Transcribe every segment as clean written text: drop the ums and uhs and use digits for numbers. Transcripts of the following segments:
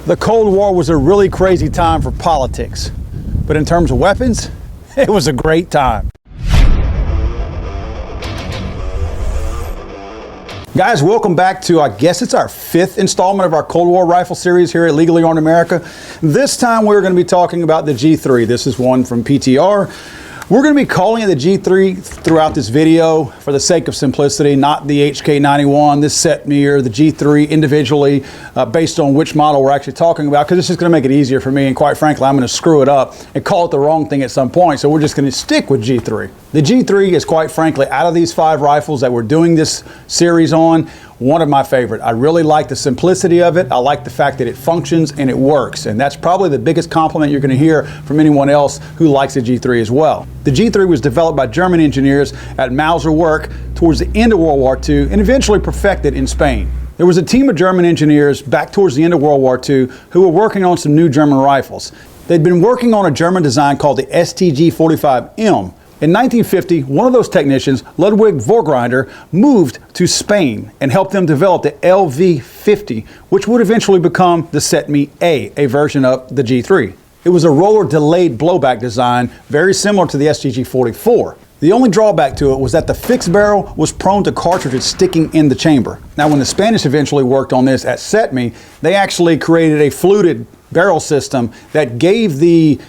The Cold War was a really crazy time for politics, but in terms of weapons, it was a great time. Guys, welcome back to, I guess it's our fifth installment of our Cold War rifle series here at Legally Armed America. This time we're going to be talking about the G3. This is one from PTR. We're going to be calling it the G3 throughout this video for the sake of simplicity, not the HK91, this CETME, or the G3 individually, based on which model we're actually talking about, because it's just going to make it easier for me, and quite frankly, I'm going to screw it up and call it the wrong thing at some point, so we're just going to stick with G3. The G3 is, quite frankly, out of these 5 rifles that we're doing this series on, one of my favorite. I really like the simplicity of it. I like the fact that it functions and it works. And that's probably the biggest compliment you're going to hear from anyone else who likes the G3 as well. The G3 was developed by German engineers at Mauser Werk towards the end of World War II and eventually perfected in Spain. There was a team of German engineers back towards the end of World War II who were working on some new German rifles. They'd been working on a German design called the STG-45M. In 1950, one of those technicians, Ludwig Vorgrinder, moved to Spain and helped them develop the LV50, which would eventually become the CETME A version of the G3. It was a roller delayed blowback design, very similar to the STG-44. The only drawback to it was that the fixed barrel was prone to cartridges sticking in the chamber. Now, when the Spanish eventually worked on this at CETME, they actually created a fluted barrel system that gave the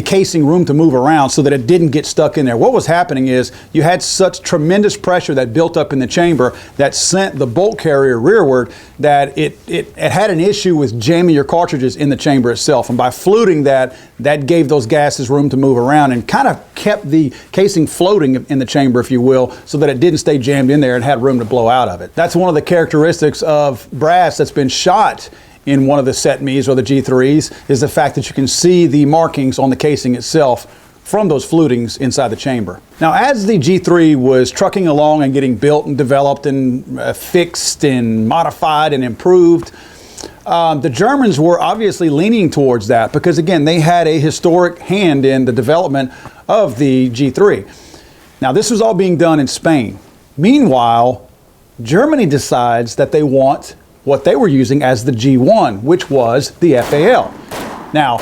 casing room to move around so that it didn't get stuck in there. What was happening is you had such tremendous pressure that built up in the chamber that sent the bolt carrier rearward that it had an issue with jamming your cartridges in the chamber itself. And by fluting that gave those gases room to move around and kind of kept the casing floating in the chamber, if you will, so that it didn't stay jammed in there and had room to blow out of it. That's one of the characteristics of brass that's been shot in one of the CETMEs or the G3s, is the fact that you can see the markings on the casing itself from those flutings inside the chamber. Now, as the G3 was trucking along and getting built and developed and fixed and modified and improved, the Germans were obviously leaning towards that because, again, they had a historic hand in the development of the G3. Now, this was all being done in Spain. Meanwhile, Germany decides that they want what they were using as the G1, which was the FAL. Now,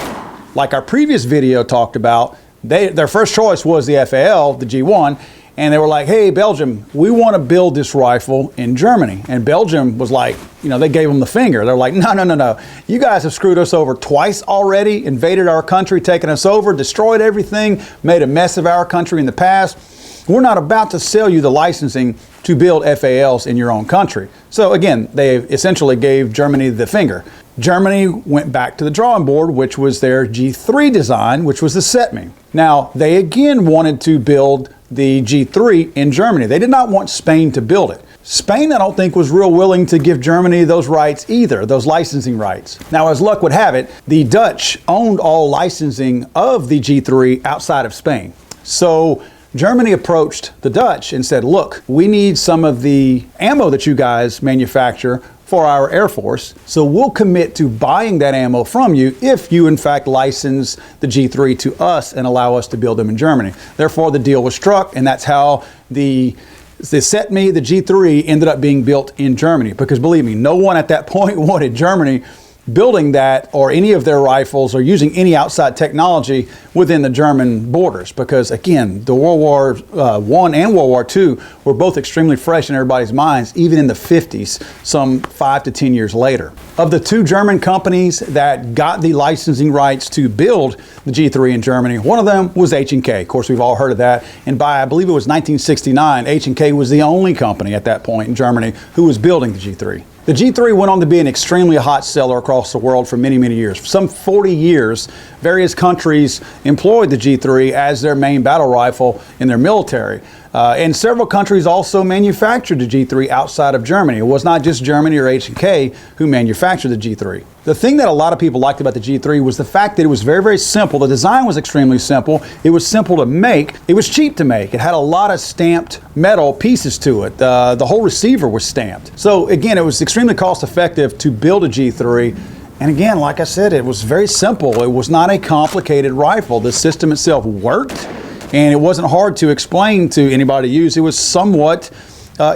like our previous video talked about, their first choice was the FAL, the G1, and they were like, hey, Belgium, we want to build this rifle in Germany. And Belgium was like, they gave them the finger. They're like, no. You guys have screwed us over twice already, invaded our country, taken us over, destroyed everything, made a mess of our country in the past. We're not about to sell you the licensing to build FALs in your own country. So again, they essentially gave Germany the finger. Germany went back to the drawing board, which was their G3 design, which was the CETME. Now, they again wanted to build the G3 in Germany. They did not want Spain to build it. Spain, I don't think, was real willing to give Germany those rights either, those licensing rights. Now, as luck would have it, the Dutch owned all licensing of the G3 outside of Spain. So Germany approached the Dutch and said, look, we need some of the ammo that you guys manufacture for our Air Force, so we'll commit to buying that ammo from you if you in fact license the G3 to us and allow us to build them in Germany. Therefore, the deal was struck, and that's how the CETME, the G3, ended up being built in Germany, because believe me, no one at that point wanted Germany building that or any of their rifles or using any outside technology within the German borders, because again, the World War I and World War II were both extremely fresh in everybody's minds, even in the 50s, some 5 to 10 years later. Of the 2 German companies that got the licensing rights to build the G3 in Germany, one of them was H&K. Of course, we've all heard of that. And by, I believe it was 1969, H&K was the only company at that point in Germany who was building the G3. The G3 went on to be an extremely hot seller across the world for many, many years. For some 40 years, various countries employed the G3 as their main battle rifle in their military. And several countries also manufactured the G3 outside of Germany. It was not just Germany or H&K who manufactured the G3. The thing that a lot of people liked about the G3 was the fact that it was very, very simple. The design was extremely simple. It was simple to make. It was cheap to make. It had a lot of stamped metal pieces to it. The whole receiver was stamped. So again, it was extremely cost effective to build a G3. And again, like I said, it was very simple. It was not a complicated rifle. The system itself worked, and it wasn't hard to explain to anybody to use. It was somewhat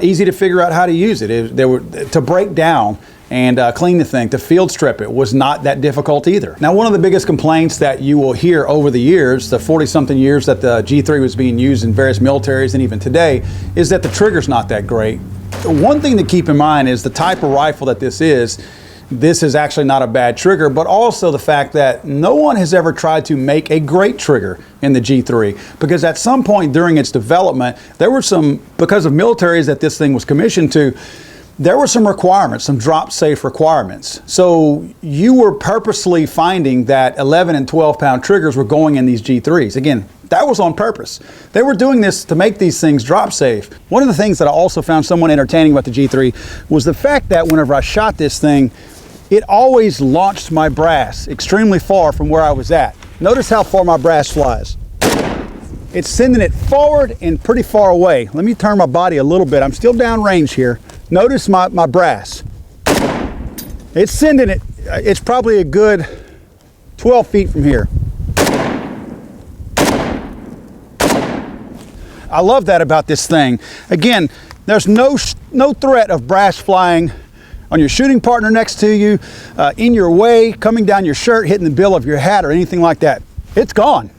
easy to figure out how to use it. To break down and clean the thing, to field strip it was not that difficult either. Now, one of the biggest complaints that you will hear over the years, the 40-something years that the G3 was being used in various militaries and even today, is that the trigger's not that great. One thing to keep in mind is the type of rifle that this is actually not a bad trigger, but also the fact that no one has ever tried to make a great trigger in the G3, because at some point during its development, there were some, because of militaries that this thing was commissioned to, there were some requirements, some drop safe requirements. So you were purposely finding that 11 and 12 pound triggers were going in these G3s. Again, that was on purpose. They were doing this to make these things drop safe. One of the things that I also found somewhat entertaining about the G3 was the fact that whenever I shot this thing, it always launched my brass extremely far from where I was at. Notice how far my brass flies. It's sending it forward and pretty far away. Let me turn my body a little bit. I'm still downrange here. Notice my brass. It's sending it, it's probably a good 12 feet from here. I love that about this thing. Again, there's no threat of brass flying on your shooting partner next to you, in your way, coming down your shirt, hitting the bill of your hat or anything like that. It's gone.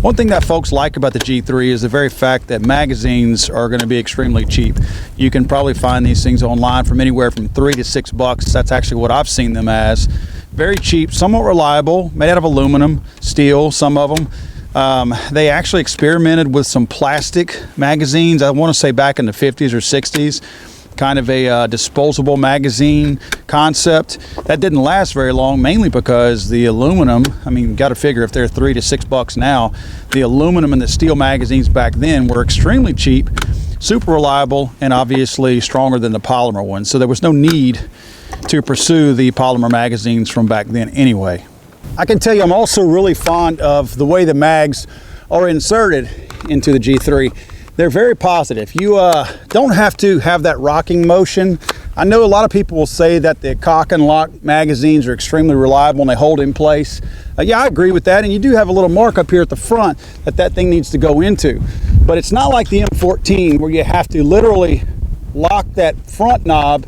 One thing that folks like about the G3 is the very fact that magazines are going to be extremely cheap. You can probably find these things online from anywhere from $3 to $6. That's actually what I've seen them as. Very cheap, somewhat reliable, made out of aluminum, steel, some of them. They actually experimented with some plastic magazines, I want to say back in the 50s or 60s. Kind of a disposable magazine concept. That didn't last very long, mainly because the aluminum, I mean, you got to figure if they're $3 to $6 now, the aluminum and the steel magazines back then were extremely cheap, super reliable, and obviously stronger than the polymer ones. So there was no need to pursue the polymer magazines from back then anyway. I can tell you I'm also really fond of the way the mags are inserted into the G3. They're very positive. You don't have to have that rocking motion. I know a lot of people will say that the cock and lock magazines are extremely reliable and they hold in place. Yeah, I agree with that. And you do have a little mark up here at the front that thing needs to go into. But it's not like the M14 where you have to literally lock that front knob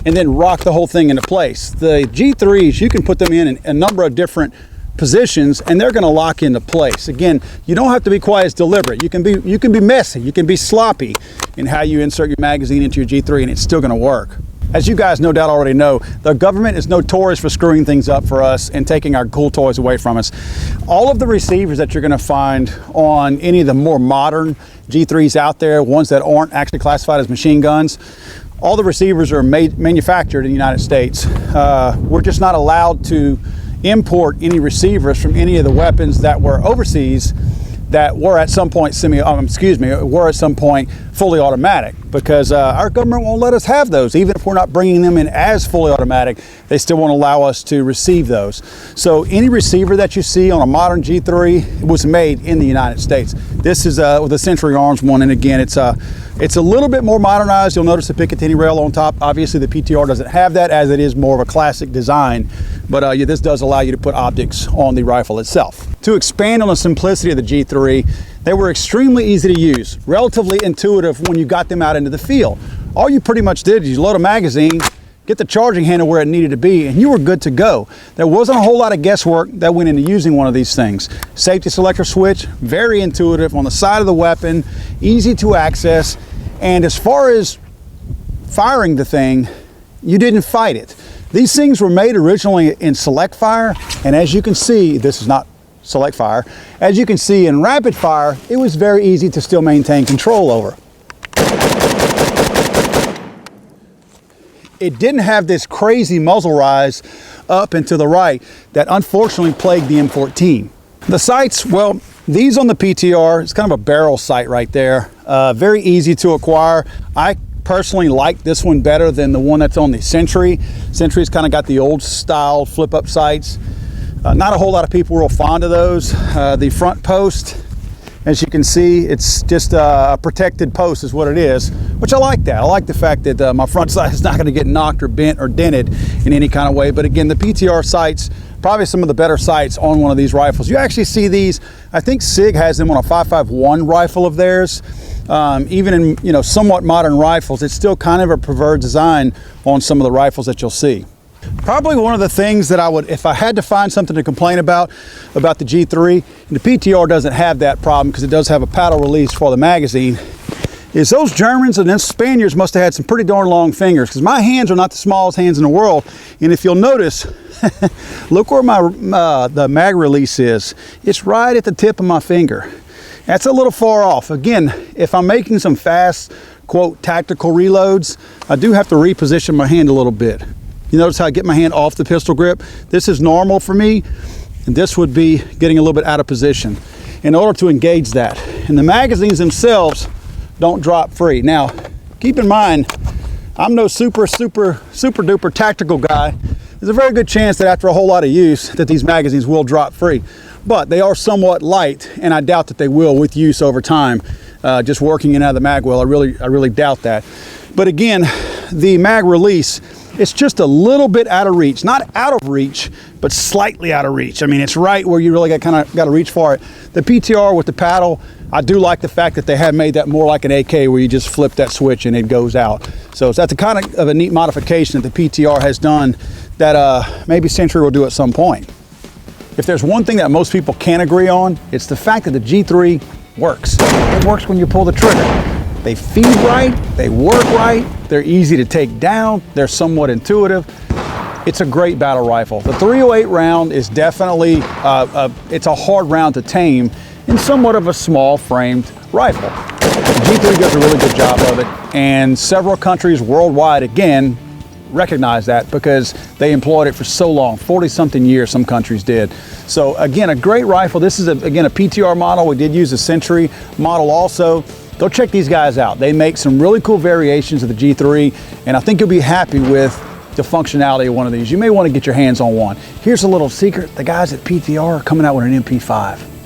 and then rock the whole thing into place. The G3s, you can put them in a number of different positions and they're going to lock into place. Again, you don't have to be quite as deliberate. You can be messy, you can be sloppy in how you insert your magazine into your G3 and it's still going to work. As you guys no doubt already know, the government is notorious for screwing things up for us and taking our cool toys away from us. All of the receivers that you're going to find on any of the more modern G3s out there, ones that aren't actually classified as machine guns, all the receivers are manufactured in the United States. We're just not allowed to import any receivers from any of the weapons that were overseas that were at some point were at some point fully automatic, because our government won't let us have those. Even if we're not bringing them in as fully automatic, they still won't allow us to receive those. So any receiver that you see on a modern G3 was made in the United States. This is with the Century Arms one, and again, it's a little bit more modernized. You'll notice the Picatinny rail on top. Obviously, the PTR doesn't have that, as it is more of a classic design, but this does allow you to put optics on the rifle itself. To expand on the simplicity of the G3, they were extremely easy to use, relatively intuitive when you got them out into the field. All you pretty much did is you load a magazine, get the charging handle where it needed to be, and you were good to go. There wasn't a whole lot of guesswork that went into using one of these things. Safety selector switch, very intuitive on the side of the weapon, easy to access, and as far as firing the thing, you didn't fight it. These things were made originally in select fire, and as you can see, this is not select fire. As you can see in rapid fire, it was very easy to still maintain control over. It didn't have this crazy muzzle rise up and to the right that unfortunately plagued the M14. The sights, well, these on the PTR, it's kind of a barrel sight right there. Very easy to acquire. I personally like this one better than the one that's on the Century. Century's kind of got the old style flip up sights. Not a whole lot of people were real fond of those. The front post, as you can see, it's just a protected post is what it is, which I like that. I like the fact that my front sight is not going to get knocked or bent or dented in any kind of way. But again, the PTR sights, probably some of the better sights on one of these rifles. You actually see these, I think SIG has them on a 5.51 rifle of theirs. Even in somewhat modern rifles, it's still kind of a preferred design on some of the rifles that you'll see. Probably one of the things that I would, if I had to find something to complain about the G3, and the PTR doesn't have that problem because it does have a paddle release for the magazine, is those Germans and then Spaniards must have had some pretty darn long fingers, because my hands are not the smallest hands in the world. And if you'll notice, look where the mag release is. It's right at the tip of my finger. That's a little far off. Again, if I'm making some fast, quote, tactical reloads, I do have to reposition my hand a little bit. You notice how I get my hand off the pistol grip? This is normal for me, and this would be getting a little bit out of position in order to engage that. And the magazines themselves don't drop free. Now, keep in mind, I'm no super duper tactical guy. There's a very good chance that after a whole lot of use that these magazines will drop free, but they are somewhat light, and I doubt that they will with use over time. Just working in out of the mag well, I really doubt that. But again, the mag release, it's just a little bit out of reach. Not out of reach, but slightly out of reach. I mean, it's right where you really got to reach for it. The PTR with the paddle, I do like the fact that they have made that more like an AK, where you just flip that switch and it goes out. So that's a kind of a neat modification that the PTR has done that maybe Century will do at some point. If there's one thing that most people can't agree on, it's the fact that the G3 works. It works when you pull the trigger. They feed right, they work right, they're easy to take down, they're somewhat intuitive. It's a great battle rifle. The .308 round is definitely, it's a hard round to tame in somewhat of a small framed rifle. The G3 does a really good job of it, and several countries worldwide, again, recognize that because they employed it for so long, 40-something years some countries did. So again, a great rifle. This is, again, a PTR model. We did use a Century model also. Go check these guys out. They make some really cool variations of the G3, and I think you'll be happy with the functionality of one of these. You may want to get your hands on one. Here's a little secret. The guys at PTR are coming out with an MP5.